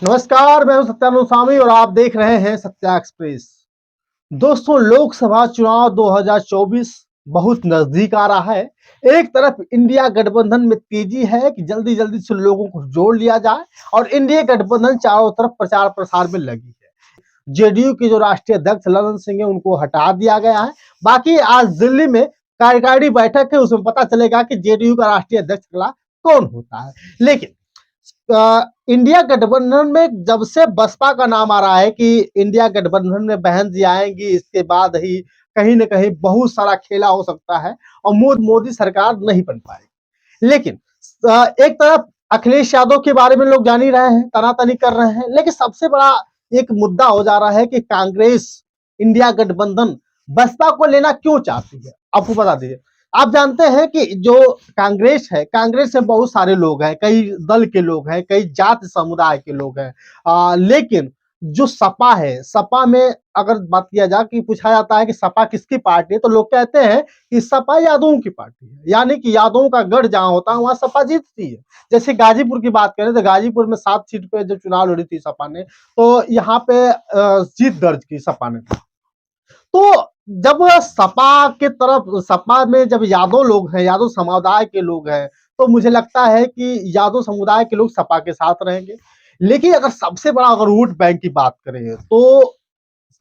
नमस्कार, मैं हूं सत्यानंद स्वामी और आप देख रहे हैं सत्या एक्सप्रेस। दोस्तों, लोकसभा चुनाव 2024 बहुत नजदीक आ रहा है। एक तरफ इंडिया गठबंधन में तेजी है कि जल्दी जल्दी से लोगों को जोड़ लिया जाए और इंडिया गठबंधन चारों तरफ प्रचार प्रसार में लगी है। जेडीयू के जो राष्ट्रीय अध्यक्ष ललन सिंह है उनको हटा दिया गया है। बाकी आज दिल्ली में कार्यकारिणी बैठक है, उसमें पता चलेगा कि जेडीयू का राष्ट्रीय अध्यक्ष अगला कौन होता है। लेकिन इंडिया गठबंधन में जब से बसपा का नाम आ रहा है कि इंडिया गठबंधन में बहन जी आएंगी, इसके बाद ही कहीं ना कहीं बहुत सारा खेला हो सकता है और मोदी सरकार नहीं बन पाएगी। लेकिन एक तरफ अखिलेश यादव के बारे में लोग जान ही रहे हैं, तनातनी कर रहे हैं, लेकिन सबसे बड़ा एक मुद्दा हो जा रहा है कि कांग्रेस इंडिया गठबंधन बसपा को लेना क्यों चाहती है। आपको बता दीजिए, आप जानते हैं कि जो कांग्रेस है, कांग्रेस में बहुत सारे लोग हैं, कई दल के लोग हैं, कई जाति समुदाय के लोग हैं। लेकिन जो सपा है, सपा में अगर बात किया जाए कि पूछा जाता है कि सपा किसकी पार्टी है, तो लोग कहते हैं कि सपा यादवों की पार्टी है, यानी कि यादवों का गढ़ जहां होता है वहां सपा जीतती है। जैसे गाजीपुर की बात करें तो गाजीपुर में 7 सीट पे जब चुनाव लड़ी थी सपा ने, तो यहाँ पे जीत दर्ज की सपा ने। तो जब सपा के तरफ, सपा में जब यादव लोग हैं, यादव समुदाय के लोग हैं, तो मुझे लगता है कि यादव समुदाय के लोग सपा के साथ रहेंगे। लेकिन अगर सबसे बड़ा अगर वोट बैंक की बात करें तो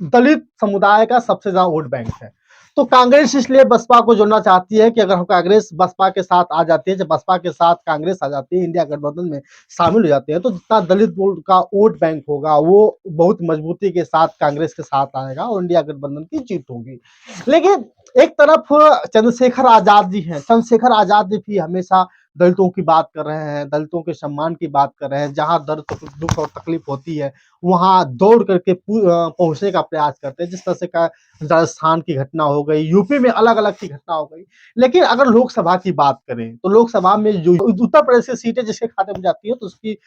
दलित समुदाय का सबसे ज्यादा वोट बैंक है। तो कांग्रेस इसलिए बसपा को जोड़ना चाहती है कि अगर हम कांग्रेस बसपा के साथ आ जाती है, जब बसपा के साथ कांग्रेस आ जाती है, इंडिया गठबंधन में शामिल हो जाते हैं, तो जितना दलित का वोट बैंक होगा वो बहुत मजबूती के साथ कांग्रेस के साथ आएगा और इंडिया गठबंधन की जीत होगी। लेकिन एक तरफ चंद्रशेखर आजाद जी हैं, चंद्रशेखर आजाद जी भी हमेशा दलितों की बात कर रहे हैं, दलितों के सम्मान की बात कर रहे हैं। जहां दर्द, दुख और तकलीफ होती है वहां दौड़ करके पहुंचने का प्रयास करते हैं। जिस तरह से का राजस्थान की घटना हो गई, यूपी में अलग अलग की घटना हो गई। लेकिन अगर लोकसभा की बात करें तो लोकसभा में जो उत्तर प्रदेश की सीटें जिसके खाते में जाती है तो उसकी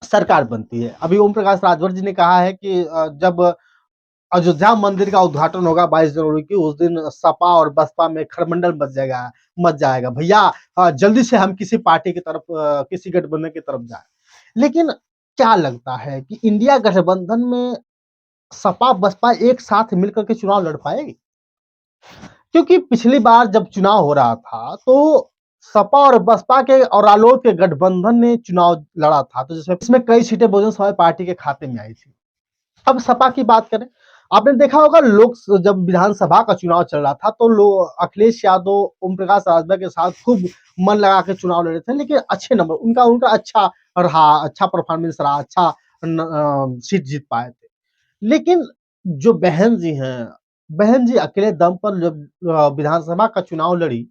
सरकार बनती है। अभी ओम प्रकाश राजभर जी ने कहा है कि जब अयोध्या मंदिर का उद्घाटन होगा 22 जनवरी की, उस दिन सपा और बसपा में खरमंडल मच जाएगा भैया। जल्दी से हम किसी पार्टी की तरफ, किसी गठबंधन की तरफ जाए। लेकिन क्या लगता है कि इंडिया गठबंधन में सपा बसपा एक साथ मिलकर के चुनाव लड़ पाएगी? क्योंकि पिछली बार जब चुनाव हो रहा था तो सपा और बसपा के और रालोद के गठबंधन ने चुनाव लड़ा था, तो जिसमें इसमें कई सीटें बहुजन समाज पार्टी के खाते में आई थी। अब सपा की बात करें, आपने देखा होगा लोक जब विधानसभा का चुनाव चल रहा था तो लोग अखिलेश यादव ओम प्रकाश राजभर के साथ खूब मन लगा के चुनाव लड़े थे, लेकिन अच्छे नंबर उनका उनका अच्छा रहा, अच्छा परफॉर्मेंस रहा, अच्छा सीट जीत पाए थे। लेकिन जो बहन जी हैं, बहन जी अकेले दम पर जब विधानसभा का चुनाव लड़ी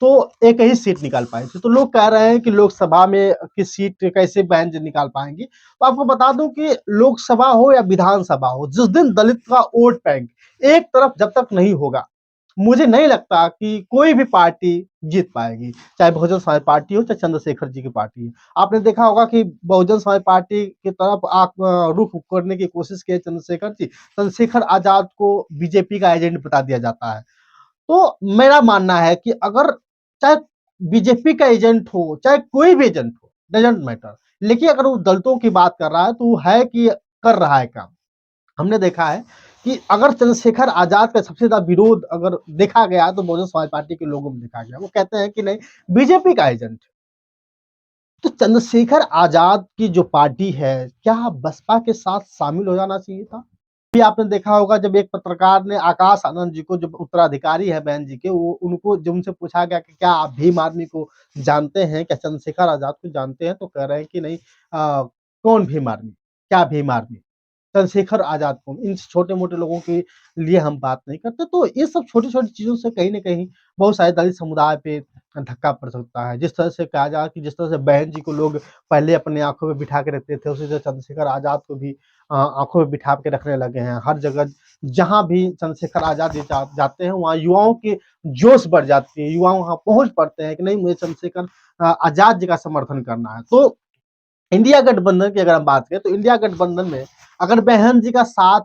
तो एक ही सीट निकाल पाई थी। तो लोग कह रहे हैं कि लोकसभा में की सीट कैसे बहन जी निकाल पाएंगी। तो आपको बता दूं कि लोकसभा हो या विधानसभा हो, जिस दिन दलित का वोट बैंक एक तरफ जब तक नहीं होगा, मुझे नहीं लगता कि कोई भी पार्टी जीत पाएगी। चाहे बहुजन समाज पार्टी हो, चाहे चंद्रशेखर जी की पार्टी हो। आपने देखा होगा कि बहुजन समाज पार्टी की तरफ रुख करने की कोशिश की चंद्रशेखर जी, चंद्रशेखर आजाद को बीजेपी का एजेंट बता दिया जाता है। तो मेरा मानना है कि अगर चाहे बीजेपी का एजेंट हो, चाहे कोई भी एजेंट हो, डजेंट मैटर, लेकिन अगर वो दलितों की बात कर रहा है तो वो है कि कर रहा है काम। हमने देखा है कि अगर चंद्रशेखर आजाद का सबसे ज्यादा विरोध अगर देखा गया तो बहुजन समाज पार्टी के लोगों में देखा गया। वो कहते हैं कि नहीं, बीजेपी का एजेंट है। तो चंद्रशेखर आजाद की जो पार्टी है, क्या बसपा के साथ शामिल हो जाना चाहिए था? भी आपने देखा होगा जब एक पत्रकार ने आकाश आनंद जी को, जो उत्तराधिकारी है बहन जी के, वो उनको जब उनसे पूछा गया कि क्या आप भीम आर्मी को जानते हैं, क्या चंद्रशेखर आजाद को जानते हैं, तो कह रहे हैं कि नहीं। कौन भीम आर्मी, क्या भीम आर्मी, चंद्रशेखर आजाद को। इन छोटे-मोटे लोगों के लिए हम बात नहीं करते। तो ये सब छोटी-छोटी चीज़ों से कहीं न कहीं बहुत सारे दलित समुदाय पे धक्का पड़ सकता है। जिस तरह से कहा जाए कि जिस तरह से बहन जी को लोग पहले अपनी आँखों में बिठा के रखते थे, उसी तरह चंद्रशेखर आजाद को भी आँखों में बिठा के रखने लगे हैं। हर जगह जहाँ भी चंद्रशेखर आजाद जी जाते हैं, वहाँ युवाओं की जोश बढ़ जाती है। युवा वहाँ पहुँच पड़ते हैं कि नहीं, मुझे चंद्रशेखर आजाद जी का समर्थन करना है। तो इंडिया गठबंधन की अगर हम बात करें तो इंडिया गठबंधन में अगर बहन जी का साथ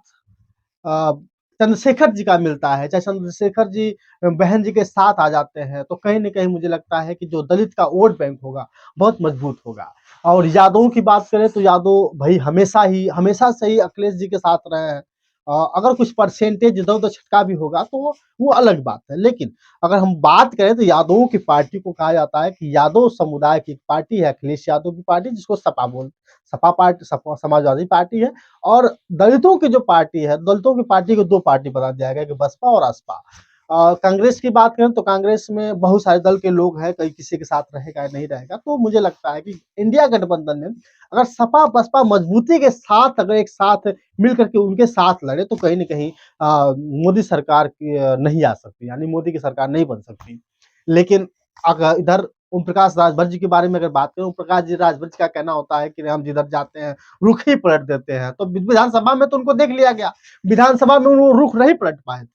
अ, चंद्रशेखर जी का मिलता है, चाहे चंद्रशेखर जी बहन जी के साथ आ जाते हैं, तो कहीं न कहीं मुझे लगता है कि जो दलित का वोट बैंक होगा, बहुत मजबूत होगा। और यादवों की बात करें तो यादव भाई हमेशा से ही अखिलेश जी के साथ रहे हैं। अगर कुछ परसेंटेज इधर उधर छटका भी होगा तो वो अलग बात है, लेकिन अगर हम बात करें तो यादवों की पार्टी को कहा जाता है कि यादव समुदाय की पार्टी है अखिलेश यादव की पार्टी, जिसको सपा पार्टी, समाजवादी पार्टी है। और दलितों की जो पार्टी है, दलितों की पार्टी को दो पार्टी बना दिया गया कि बसपा और असपा। कांग्रेस की बात करें तो कांग्रेस में बहुत सारे दल के लोग हैं, कई किसी के साथ रहेगा या नहीं रहेगा। तो मुझे लगता है कि इंडिया गठबंधन में अगर सपा बसपा मजबूती के साथ अगर एक साथ मिल करके उनके साथ लड़े तो कहीं न कहीं मोदी सरकार नहीं आ सकती, यानी मोदी की सरकार नहीं बन सकती। लेकिन अगर इधर ओम प्रकाश राजभर जी के बारे में अगर बात करें, ओम प्रकाश जी राजभर जी का कहना होता है कि हम जिधर जाते हैं रुख ही पलट देते हैं। तो विधानसभा में तो उनको देख लिया गया, विधानसभा में वो रुख नहीं पलट पाए,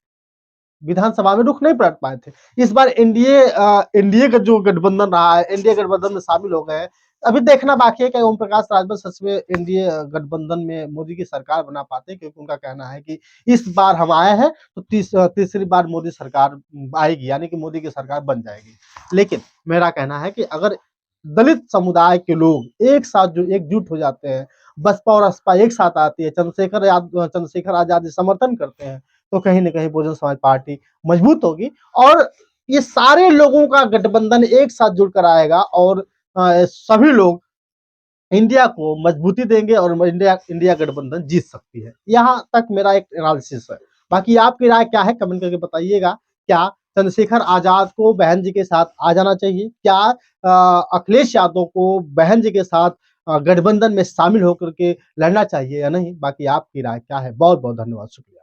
विधानसभा में रुख नहीं पलट पाए थे। इस बार एनडीए का जो गठबंधन रहा है, एनडीए गठबंधन में शामिल हो गए। अभी देखना बाकी है कि ओम प्रकाश राजभर सच में एनडीए गठबंधन में मोदी की सरकार बना पाते हैं, क्योंकि उनका कहना है कि इस बार हम आए हैं तो तीसरी बार मोदी सरकार आएगी, यानी कि मोदी की सरकार बन जाएगी। लेकिन मेरा कहना है कि अगर दलित समुदाय के लोग एक साथ जो एकजुट हो जाते हैं, बसपा और असपा एक साथ आती है, चंद्रशेखर आजाद समर्थन करते हैं, तो कहीं न कहीं बहुजन समाज पार्टी मजबूत होगी। और ये सारे लोगों का गठबंधन एक साथ जुड़कर आएगा और सभी लोग इंडिया को मजबूती देंगे और इंडिया इंडिया गठबंधन जीत सकती है। यहाँ तक मेरा एक एनालिसिस है। बाकी आपकी राय क्या है, कमेंट करके बताइएगा। क्या चंद्रशेखर आजाद को बहन जी के साथ आ जाना चाहिए? क्या अखिलेश यादव को बहन जी के साथ गठबंधन में शामिल होकर के लड़ना चाहिए या नहीं? बाकी आपकी राय क्या है? बहुत बहुत धन्यवाद, शुक्रिया।